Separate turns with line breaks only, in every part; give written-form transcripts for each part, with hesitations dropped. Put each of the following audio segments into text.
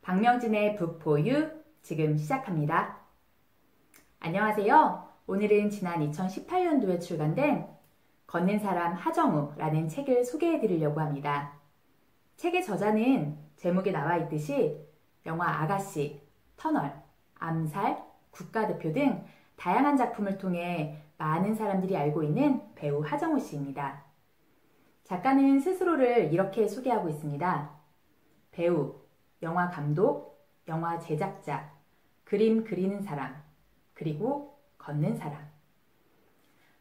박명진의 북포유 지금 시작합니다. 안녕하세요. 오늘은 지난 2018년도에 출간된 걷는 사람 하정우라는 책을 소개해 드리려고 합니다. 책의 저자는 제목에 나와 있듯이 영화 아가씨, 터널, 암살, 국가대표 등 다양한 작품을 통해 많은 사람들이 알고 있는 배우 하정우 씨입니다. 작가는 스스로를 이렇게 소개하고 있습니다. 배우, 영화 감독, 영화 제작자, 그림 그리는 사람, 그리고 걷는 사람.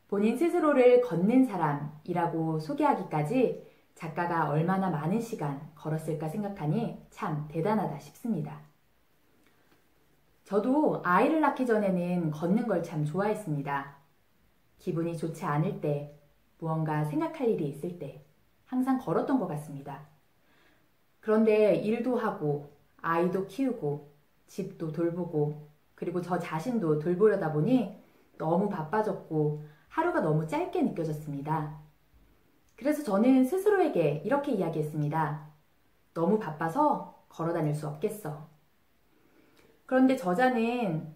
본인 스스로를 걷는 사람이라고 소개하기까지 작가가 얼마나 많은 시간 걸었을까 생각하니 참 대단하다 싶습니다. 저도 아이를 낳기 전에는 걷는 걸 참 좋아했습니다. 기분이 좋지 않을 때, 무언가 생각할 일이 있을 때 항상 걸었던 것 같습니다. 그런데 일도 하고 아이도 키우고 집도 돌보고 그리고 저 자신도 돌보려다 보니 너무 바빠졌고 하루가 너무 짧게 느껴졌습니다. 그래서 저는 스스로에게 이렇게 이야기했습니다. 너무 바빠서 걸어 다닐 수 없겠어. 그런데 저자는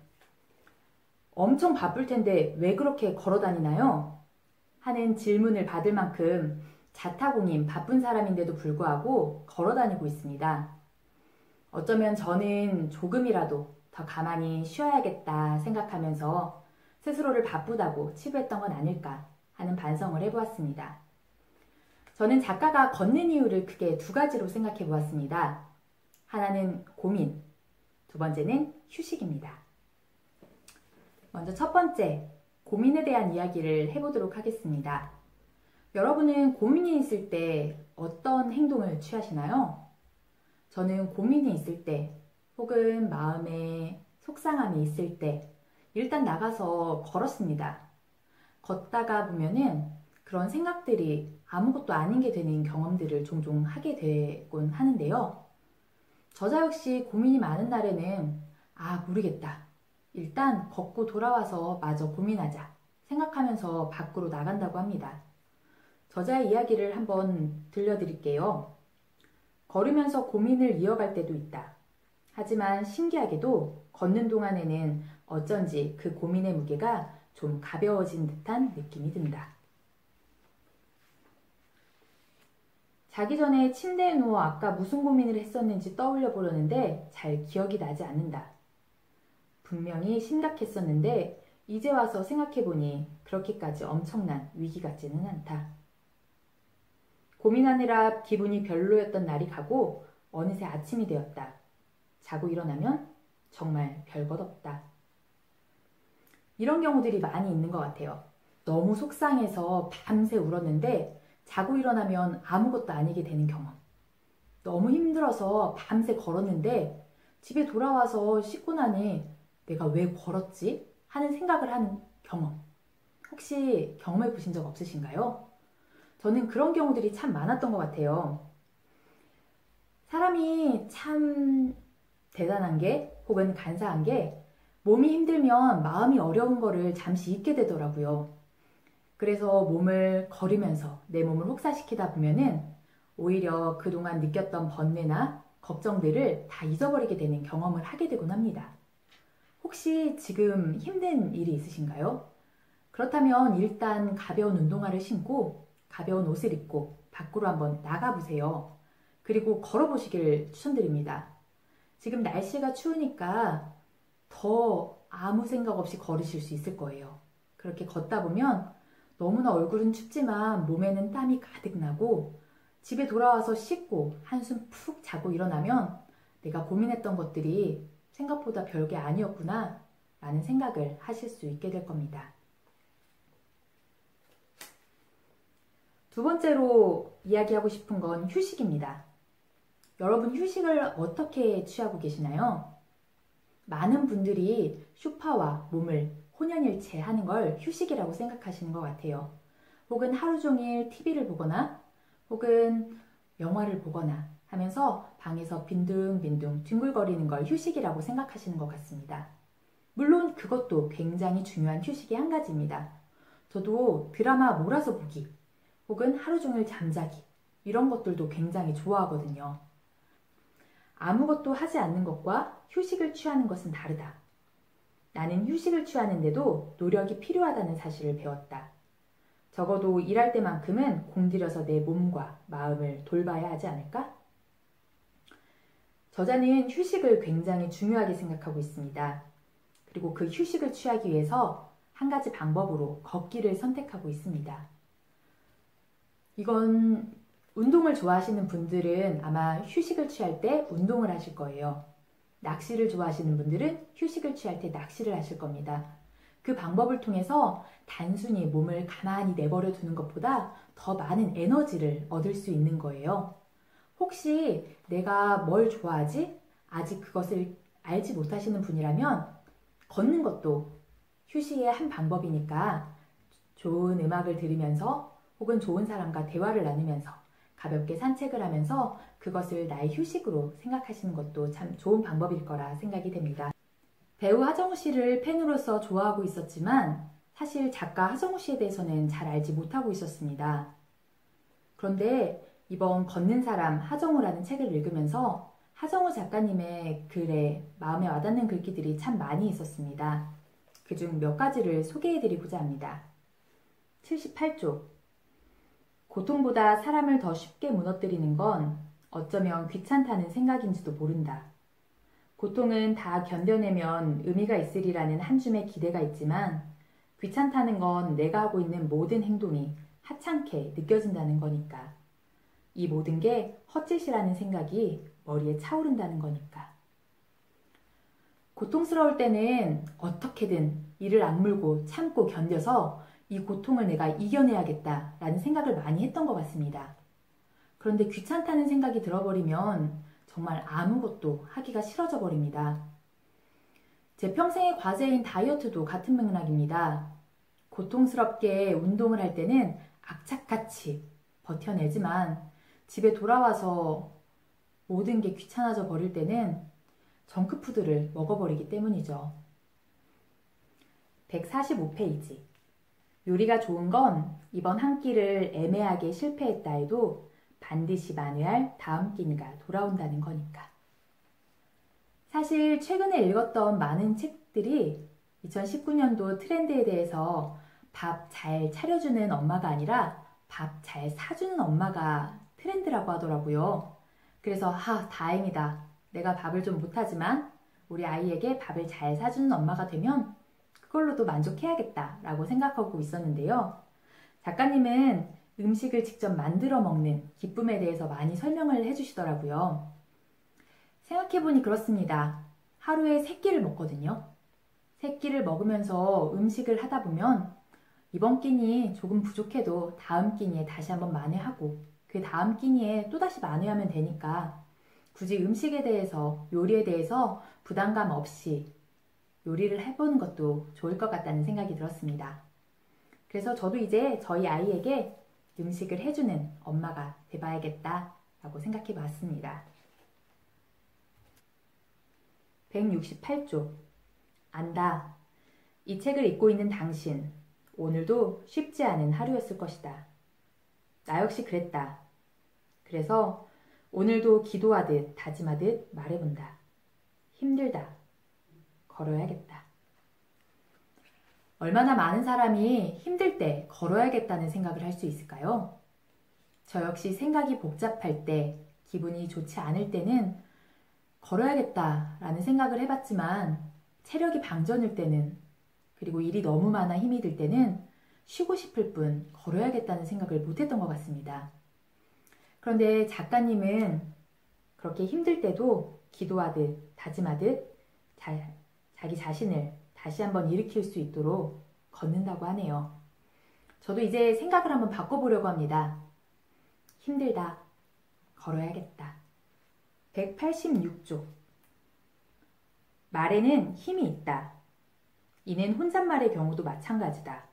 엄청 바쁠 텐데 왜 그렇게 걸어 다니나요? 하는 질문을 받을 만큼 자타공인 바쁜 사람인데도 불구하고 걸어 다니고 있습니다. 어쩌면 저는 조금이라도 더 가만히 쉬어야겠다 생각하면서 스스로를 바쁘다고 치부했던 건 아닐까 하는 반성을 해보았습니다. 저는 작가가 걷는 이유를 크게 두 가지로 생각해 보았습니다. 하나는 고민, 두 번째는 휴식입니다. 먼저 첫 번째, 고민에 대한 이야기를 해보도록 하겠습니다. 여러분은 고민이 있을 때 어떤 행동을 취하시나요? 저는 고민이 있을 때 혹은 마음에 속상함이 있을 때 일단 나가서 걸었습니다. 걷다가 보면은 그런 생각들이 아무것도 아닌 게 되는 경험들을 종종 하게 되곤 하는데요. 저자 역시 고민이 많은 날에는 모르겠다. 일단 걷고 돌아와서 마저 고민하자 생각하면서 밖으로 나간다고 합니다. 저자의 이야기를 한번 들려드릴게요. 걸으면서 고민을 이어갈 때도 있다. 하지만 신기하게도 걷는 동안에는 어쩐지 그 고민의 무게가 좀 가벼워진 듯한 느낌이 든다. 자기 전에 침대에 누워 아까 무슨 고민을 했었는지 떠올려 보려는데 잘 기억이 나지 않는다. 분명히 심각했었는데 이제 와서 생각해보니 그렇게까지 엄청난 위기 같지는 않다. 고민하느라 기분이 별로였던 날이 가고 어느새 아침이 되었다. 자고 일어나면 정말 별것 없다. 이런 경우들이 많이 있는 것 같아요. 너무 속상해서 밤새 울었는데 자고 일어나면 아무것도 아니게 되는 경험. 너무 힘들어서 밤새 걸었는데 집에 돌아와서 씻고 나니 내가 왜 걸었지? 하는 생각을 하는 경험. 혹시 경험해 보신 적 없으신가요? 저는 그런 경우들이 참 많았던 것 같아요. 사람이 참 대단한 게 혹은 간사한 게 몸이 힘들면 마음이 어려운 거를 잠시 잊게 되더라고요. 그래서 몸을 걸으면서 내 몸을 혹사시키다 보면은 오히려 그동안 느꼈던 번뇌나 걱정들을 다 잊어버리게 되는 경험을 하게 되곤 합니다. 혹시 지금 힘든 일이 있으신가요? 그렇다면 일단 가벼운 운동화를 신고 가벼운 옷을 입고 밖으로 한번 나가보세요. 그리고 걸어보시길 추천드립니다. 지금 날씨가 추우니까 더 아무 생각 없이 걸으실 수 있을 거예요. 그렇게 걷다 보면 너무나 얼굴은 춥지만 몸에는 땀이 가득 나고 집에 돌아와서 씻고 한숨 푹 자고 일어나면 내가 고민했던 것들이 생각보다 별게 아니었구나 라는 생각을 하실 수 있게 될 겁니다. 두 번째로 이야기하고 싶은 건 휴식입니다. 여러분 휴식을 어떻게 취하고 계시나요? 많은 분들이 휴파와 몸을 혼연일체 하는 걸 휴식이라고 생각하시는 것 같아요. 혹은 하루 종일 TV를 보거나 혹은 영화를 보거나 하면서 방에서 빈둥빈둥 뒹굴거리는 걸 휴식이라고 생각하시는 것 같습니다. 물론 그것도 굉장히 중요한 휴식의 한 가지입니다. 저도 드라마 몰아서 보기 혹은 하루 종일 잠자기 이런 것들도 굉장히 좋아하거든요. 아무것도 하지 않는 것과 휴식을 취하는 것은 다르다. 나는 휴식을 취하는데도 노력이 필요하다는 사실을 배웠다. 적어도 일할 때만큼은 공들여서 내 몸과 마음을 돌봐야 하지 않을까? 저자는 휴식을 굉장히 중요하게 생각하고 있습니다. 그리고 그 휴식을 취하기 위해서 한 가지 방법으로 걷기를 선택하고 있습니다. 이건 운동을 좋아하시는 분들은 아마 휴식을 취할 때 운동을 하실 거예요. 낚시를 좋아하시는 분들은 휴식을 취할 때 낚시를 하실 겁니다. 그 방법을 통해서 단순히 몸을 가만히 내버려 두는 것보다 더 많은 에너지를 얻을 수 있는 거예요. 혹시 내가 뭘 좋아하지? 아직 그것을 알지 못하시는 분이라면 걷는 것도 휴식의 한 방법이니까 좋은 음악을 들으면서 혹은 좋은 사람과 대화를 나누면서 가볍게 산책을 하면서 그것을 나의 휴식으로 생각하시는 것도 참 좋은 방법일 거라 생각이 됩니다. 배우 하정우 씨를 팬으로서 좋아하고 있었지만 사실 작가 하정우 씨에 대해서는 잘 알지 못하고 있었습니다. 그런데 이번 걷는 사람 하정우라는 책을 읽으면서 하정우 작가님의 글에 마음에 와닿는 글귀들이 참 많이 있었습니다. 그중 몇 가지를 소개해드리고자 합니다. 78쪽. 고통보다 사람을 더 쉽게 무너뜨리는 건 어쩌면 귀찮다는 생각인지도 모른다. 고통은 다 견뎌내면 의미가 있으리라는 한 줌의 기대가 있지만 귀찮다는 건 내가 하고 있는 모든 행동이 하찮게 느껴진다는 거니까. 이 모든 게 헛짓이라는 생각이 머리에 차오른다는 거니까. 고통스러울 때는 어떻게든 이를 악물고 참고 견뎌서 이 고통을 내가 이겨내야겠다라는 생각을 많이 했던 것 같습니다. 그런데 귀찮다는 생각이 들어버리면 정말 아무것도 하기가 싫어져 버립니다. 제 평생의 과제인 다이어트도 같은 맥락입니다. 고통스럽게 운동을 할 때는 악착같이 버텨내지만 집에 돌아와서 모든 게 귀찮아져 버릴 때는 정크푸드를 먹어버리기 때문이죠. 145페이지. 요리가 좋은 건 이번 한 끼를 애매하게 실패했다 해도 반드시 만회할 다음 끼니가 돌아온다는 거니까. 사실 최근에 읽었던 많은 책들이 2019년도 트렌드에 대해서 밥 잘 차려주는 엄마가 아니라 밥 잘 사주는 엄마가 트렌드라고 하더라고요. 그래서 다행이다. 내가 밥을 좀 못하지만 우리 아이에게 밥을 잘 사주는 엄마가 되면 그걸로도 만족해야겠다 라고 생각하고 있었는데요. 작가님은 음식을 직접 만들어 먹는 기쁨에 대해서 많이 설명을 해주시더라고요. 생각해보니 그렇습니다. 하루에 3끼를 먹거든요. 3끼를 먹으면서 음식을 하다 보면 이번 끼니 조금 부족해도 다음 끼니에 다시 한번 만회하고 그 다음 끼니에 또다시 만회하면 되니까 굳이 음식에 대해서, 요리에 대해서 부담감 없이 요리를 해보는 것도 좋을 것 같다는 생각이 들었습니다. 그래서 저도 이제 저희 아이에게 음식을 해주는 엄마가 돼봐야겠다라고 생각해 봤습니다. 168쪽. 안다. 이 책을 읽고 있는 당신, 오늘도 쉽지 않은 하루였을 것이다. 나 역시 그랬다. 그래서 오늘도 기도하듯 다짐하듯 말해본다. 힘들다. 걸어야겠다. 얼마나 많은 사람이 힘들 때 걸어야겠다는 생각을 할 수 있을까요? 저 역시 생각이 복잡할 때, 기분이 좋지 않을 때는 걸어야겠다라는 생각을 해봤지만 체력이 방전일 때는, 그리고 일이 너무 많아 힘이 들 때는 쉬고 싶을 뿐 걸어야겠다는 생각을 못했던 것 같습니다. 그런데 작가님은 그렇게 힘들 때도 기도하듯 다짐하듯 자기 자신을 다시 한번 일으킬 수 있도록 걷는다고 하네요. 저도 이제 생각을 한번 바꿔보려고 합니다. 힘들다. 걸어야겠다. 186쪽. 말에는 힘이 있다. 이는 혼잣말의 경우도 마찬가지다.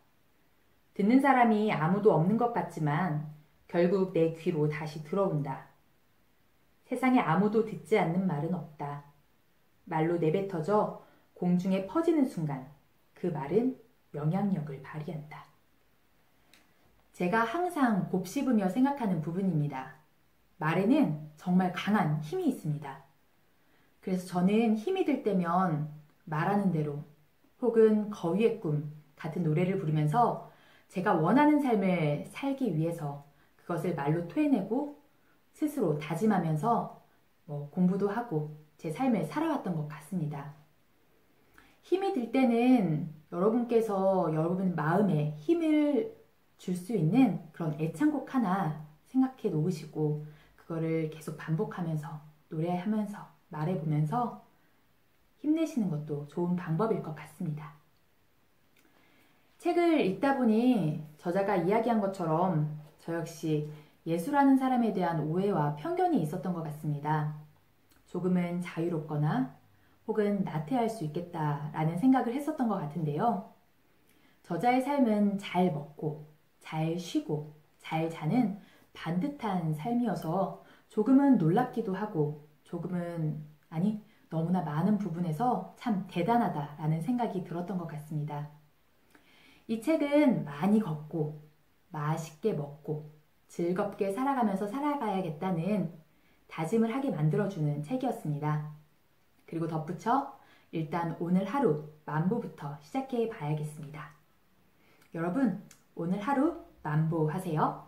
듣는 사람이 아무도 없는 것 같지만 결국 내 귀로 다시 들어온다. 세상에 아무도 듣지 않는 말은 없다. 말로 내뱉어져 공중에 퍼지는 순간 그 말은 영향력을 발휘한다. 제가 항상 곱씹으며 생각하는 부분입니다. 말에는 정말 강한 힘이 있습니다. 그래서 저는 힘이 들 때면 말하는 대로 혹은 거위의 꿈 같은 노래를 부르면서 제가 원하는 삶을 살기 위해서 그것을 말로 토해내고 스스로 다짐하면서 공부도 하고 제 삶을 살아왔던 것 같습니다. 힘이 들 때는 여러분께서 여러분 마음에 힘을 줄 수 있는 그런 애창곡 하나 생각해 놓으시고 그거를 계속 반복하면서 노래하면서 말해보면서 힘내시는 것도 좋은 방법일 것 같습니다. 책을 읽다 보니 저자가 이야기한 것처럼 저 역시 예수라는 사람에 대한 오해와 편견이 있었던 것 같습니다. 조금은 자유롭거나 혹은 나태할 수 있겠다라는 생각을 했었던 것 같은데요. 저자의 삶은 잘 먹고, 잘 쉬고, 잘 자는 반듯한 삶이어서 조금은 놀랍기도 하고, 너무나 많은 부분에서 참 대단하다라는 생각이 들었던 것 같습니다. 이 책은 많이 걷고, 맛있게 먹고, 즐겁게 살아가면서 살아가야겠다는 다짐을 하게 만들어주는 책이었습니다. 그리고 덧붙여 일단 오늘 하루 만보부터 시작해 봐야겠습니다. 여러분, 오늘 하루 만보 하세요.